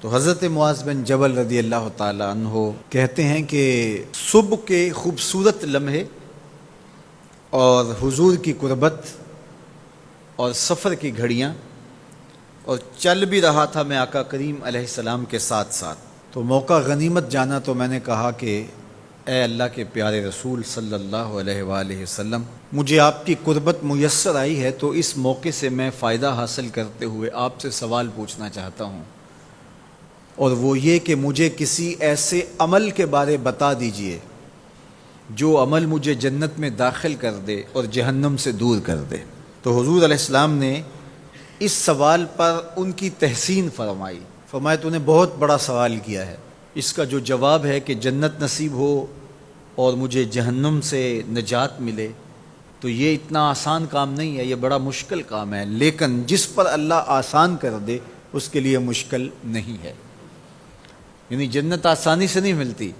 تو حضرت معاذ بن جبل رضی اللہ تعالی عنہ کہتے ہیں کہ صبح کے خوبصورت لمحے اور حضور کی قربت اور سفر کی گھڑیاں اور چل بھی رہا تھا میں آقا کریم علیہ السلام کے ساتھ ساتھ، تو موقع غنیمت جانا تو میں نے کہا کہ اے اللہ کے پیارے رسول صلی اللہ علیہ وآلہ وسلم، مجھے آپ کی قربت میسر آئی ہے تو اس موقع سے میں فائدہ حاصل کرتے ہوئے آپ سے سوال پوچھنا چاہتا ہوں، اور وہ یہ کہ مجھے کسی ایسے عمل کے بارے بتا دیجئے جو عمل مجھے جنت میں داخل کر دے اور جہنم سے دور کر دے۔ تو حضور علیہ السلام نے اس سوال پر ان کی تحسین فرمائی، فرمایا تو نے بہت بڑا سوال کیا ہے، اس کا جو جواب ہے کہ جنت نصیب ہو اور مجھے جہنم سے نجات ملے تو یہ اتنا آسان کام نہیں ہے، یہ بڑا مشکل کام ہے، لیکن جس پر اللہ آسان کر دے اس کے لیے مشکل نہیں ہے۔ یعنی جنت آسانی سے نہیں ملتی،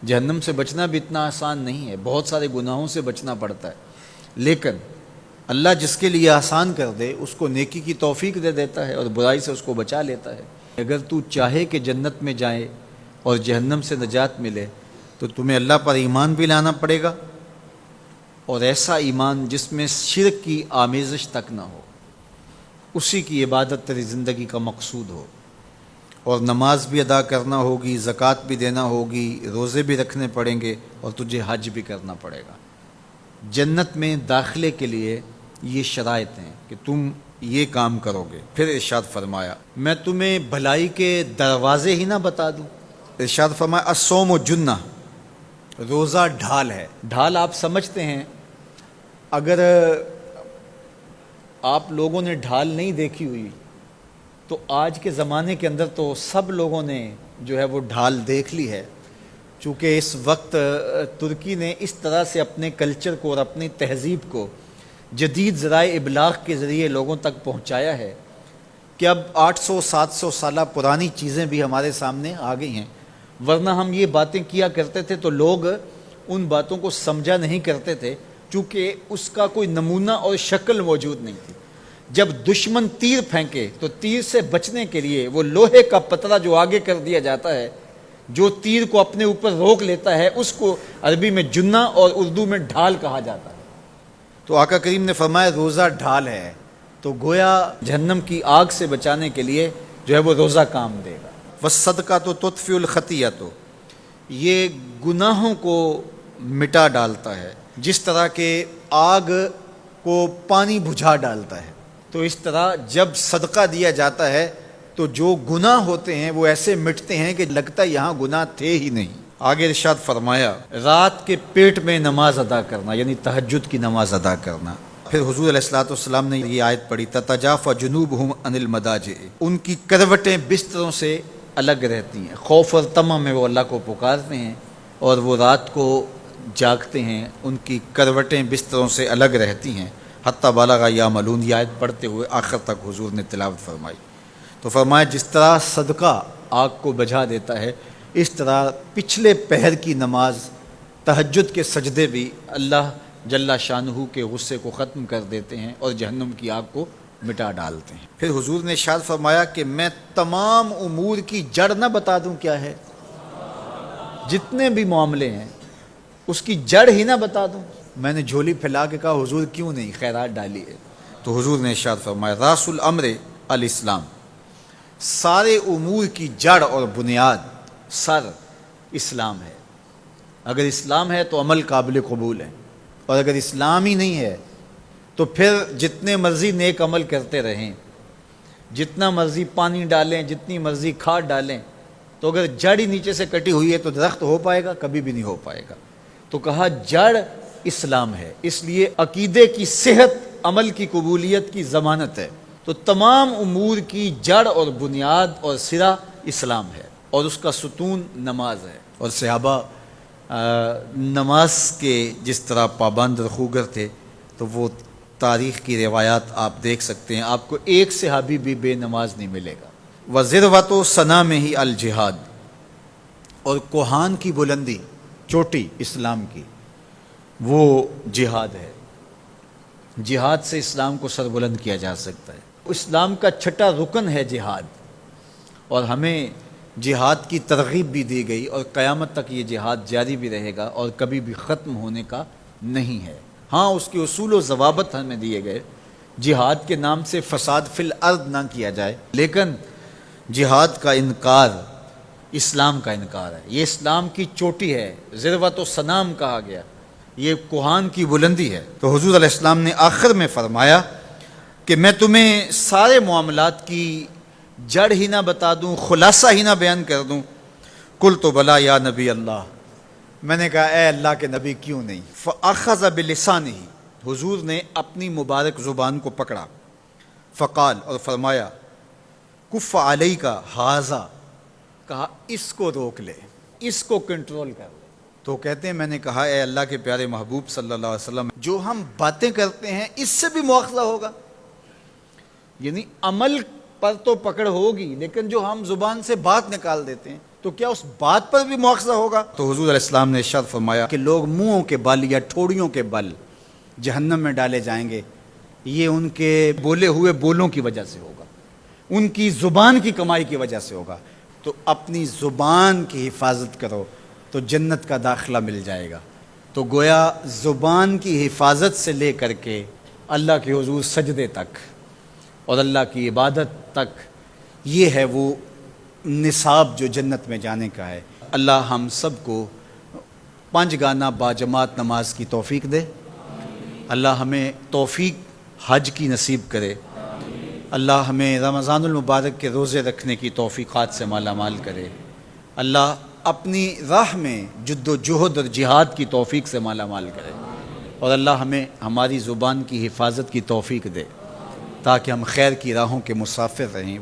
جہنم سے بچنا بھی اتنا آسان نہیں ہے، بہت سارے گناہوں سے بچنا پڑتا ہے، لیکن اللہ جس کے لیے آسان کر دے اس کو نیکی کی توفیق دے دیتا ہے اور برائی سے اس کو بچا لیتا ہے۔ اگر تو چاہے کہ جنت میں جائے اور جہنم سے نجات ملے تو تمہیں اللہ پر ایمان بھی لانا پڑے گا، اور ایسا ایمان جس میں شرک کی آمیزش تک نہ ہو، اسی کی عبادت تیری زندگی کا مقصود ہو، اور نماز بھی ادا کرنا ہوگی، زکوٰۃ بھی دینا ہوگی، روزے بھی رکھنے پڑیں گے، اور تجھے حج بھی کرنا پڑے گا۔ جنت میں داخلے کے لیے یہ شرائط ہیں کہ تم یہ کام کرو گے۔ پھر ارشاد فرمایا میں تمہیں بھلائی کے دروازے ہی نہ بتا دوں۔ ارشاد فرمایا الصوم جنہ، روزہ ڈھال ہے۔ ڈھال آپ سمجھتے ہیں، اگر آپ لوگوں نے ڈھال نہیں دیکھی ہوئی تو آج کے زمانے کے اندر تو سب لوگوں نے جو ہے وہ ڈھال دیکھ لی ہے، چونکہ اس وقت ترکی نے اس طرح سے اپنے کلچر کو اور اپنی تہذیب کو جدید ذرائع ابلاغ کے ذریعے لوگوں تک پہنچایا ہے کہ اب 800-700 سالہ پرانی چیزیں بھی ہمارے سامنے آ گئی ہیں، ورنہ ہم یہ باتیں کیا کرتے تھے تو لوگ ان باتوں کو سمجھا نہیں کرتے تھے، چونکہ اس کا کوئی نمونہ اور شکل موجود نہیں تھی۔ جب دشمن تیر پھینکے تو تیر سے بچنے کے لیے وہ لوہے کا پتلا جو آگے کر دیا جاتا ہے، جو تیر کو اپنے اوپر روک لیتا ہے، اس کو عربی میں جنہ اور اردو میں ڈھال کہا جاتا ہے۔ تو آقا کریم نے فرمایا روزہ ڈھال ہے، تو گویا جہنم کی آگ سے بچانے کے لیے جو ہے وہ روزہ کام دے گا۔ وَالصَّدْقَةُ تُطْفِئُ الْخَطِیَّةُ، یہ گناہوں کو مٹا ڈالتا ہے، جس طرح کہ آگ کو پانی بجھا ڈالتا ہے، تو اس طرح جب صدقہ دیا جاتا ہے تو جو گناہ ہوتے ہیں وہ ایسے مٹتے ہیں کہ لگتا ہے یہاں گناہ تھے ہی نہیں۔ آگے ارشاد فرمایا رات کے پیٹ میں نماز ادا کرنا، یعنی تہجد کی نماز ادا کرنا۔ پھر حضور علیہ الصلوۃ والسلام نے یہ آیت پڑھی تتجافی جنوبہم عن المضاجع، ان کی کروٹیں بستروں سے الگ رہتی ہیں، خوف اور طمع میں وہ اللہ کو پکارتے ہیں اور وہ رات کو جاگتے ہیں، ان کی کروٹیں بستروں سے الگ رہتی ہیں، حتی بلغ یعملون، یہ آیت پڑھتے ہوئے آخر تک حضور نے تلاوت فرمائی۔ تو فرمایا جس طرح صدقہ آگ کو بجھا دیتا ہے، اس طرح پچھلے پہر کی نماز، تہجد کے سجدے بھی اللہ جل شانہ کے غصے کو ختم کر دیتے ہیں اور جہنم کی آگ کو مٹا ڈالتے ہیں۔ پھر حضور نے ارشاد فرمایا کہ میں تمام امور کی جڑ نہ بتا دوں کیا ہے، جتنے بھی معاملے ہیں اس کی جڑ ہی نہ بتا دوں۔ میں نے جھولی پھیلا کے کہا حضور کیوں نہیں، خیرات ڈالی ہے، تو حضور نے ارشاد فرمایا راس الامر الاسلام، سارے امور کی جڑ اور بنیاد، سر اسلام ہے۔ اگر اسلام ہے تو عمل قابل قبول ہے، اور اگر اسلام ہی نہیں ہے تو پھر جتنے مرضی نیک عمل کرتے رہیں، جتنا مرضی پانی ڈالیں، جتنی مرضی کھاد ڈالیں، تو اگر جڑ ہی نیچے سے کٹی ہوئی ہے تو درخت ہو پائے گا؟ کبھی بھی نہیں ہو پائے گا۔ تو کہا جڑ اسلام ہے، اس لیے عقیدے کی صحت عمل کی قبولیت کی ضمانت ہے، تو تمام امور کی جڑ اور بنیاد اور سرا اسلام ہے، اور اس کا ستون نماز ہے۔ اور صحابہ نماز کے جس طرح پابند رخوگر تھے، تو وہ تاریخ کی روایات آپ دیکھ سکتے ہیں، آپ کو ایک صحابی بھی بے نماز نہیں ملے گا۔ وَذِرْوَةُ صَنَامِهِ الْجِهَاد، اور کوہان کی بلندی، چوٹی اسلام کی، وہ جہاد ہے۔ جہاد سے اسلام کو سربلند کیا جا سکتا ہے۔ اسلام کا چھٹا رکن ہے جہاد، اور ہمیں جہاد کی ترغیب بھی دی گئی، اور قیامت تک یہ جہاد جاری بھی رہے گا اور کبھی بھی ختم ہونے کا نہیں ہے۔ ہاں اس کے اصول و ضوابط ہمیں دیے گئے، جہاد کے نام سے فساد فی الارض نہ کیا جائے، لیکن جہاد کا انکار اسلام کا انکار ہے۔ یہ اسلام کی چوٹی ہے، ذروۃ و سنام کہا گیا، یہ کوہان کی بلندی ہے۔ تو حضور علیہ السلام نے آخر میں فرمایا کہ میں تمہیں سارے معاملات کی جڑ ہی نہ بتا دوں، خلاصہ ہی نہ بیان کر دوں؟ قلت بلا یا نبی اللہ، میں نے کہا اے اللہ کے نبی کیوں نہیں؟ فاخذ بلسانہ، حضور نے اپنی مبارک زبان کو پکڑا، فقال، اور فرمایا، کف علیک ھذا، کہا اس کو روک لے، اس کو کنٹرول کر لے۔ تو کہتے ہیں میں نے کہا اے اللہ کے پیارے محبوب صلی اللہ علیہ وسلم، جو ہم باتیں کرتے ہیں اس سے بھی مواخذہ ہوگا؟ یعنی عمل پر تو پکڑ ہوگی، لیکن جو ہم زبان سے بات نکال دیتے ہیں تو کیا اس بات پر بھی مواخذہ ہوگا؟ تو حضور علیہ السلام نے ارشاد فرمایا کہ لوگ منہوں کے بل یا ٹھوڑیوں کے بل جہنم میں ڈالے جائیں گے، یہ ان کے بولے ہوئے بولوں کی وجہ سے ہوگا، ان کی زبان کی کمائی کی وجہ سے ہوگا۔ تو اپنی زبان کی حفاظت کرو تو جنت کا داخلہ مل جائے گا۔ تو گویا زبان کی حفاظت سے لے کر کے اللہ کے حضور سجدے تک اور اللہ کی عبادت تک، یہ ہے وہ نصاب جو جنت میں جانے کا ہے۔ اللہ ہم سب کو 5 گانہ باجماعت نماز کی توفیق دے، اللہ ہمیں توفیق حج کی نصیب کرے، اللہ ہمیں رمضان المبارک کے روزے رکھنے کی توفیقات سے مالا مال کرے، اللہ اپنی راہ میں جد و جہد اور جہاد کی توفیق سے مالا مال کرے، اور اللہ ہمیں ہماری زبان کی حفاظت کی توفیق دے تاکہ ہم خیر کی راہوں کے مسافر رہیں۔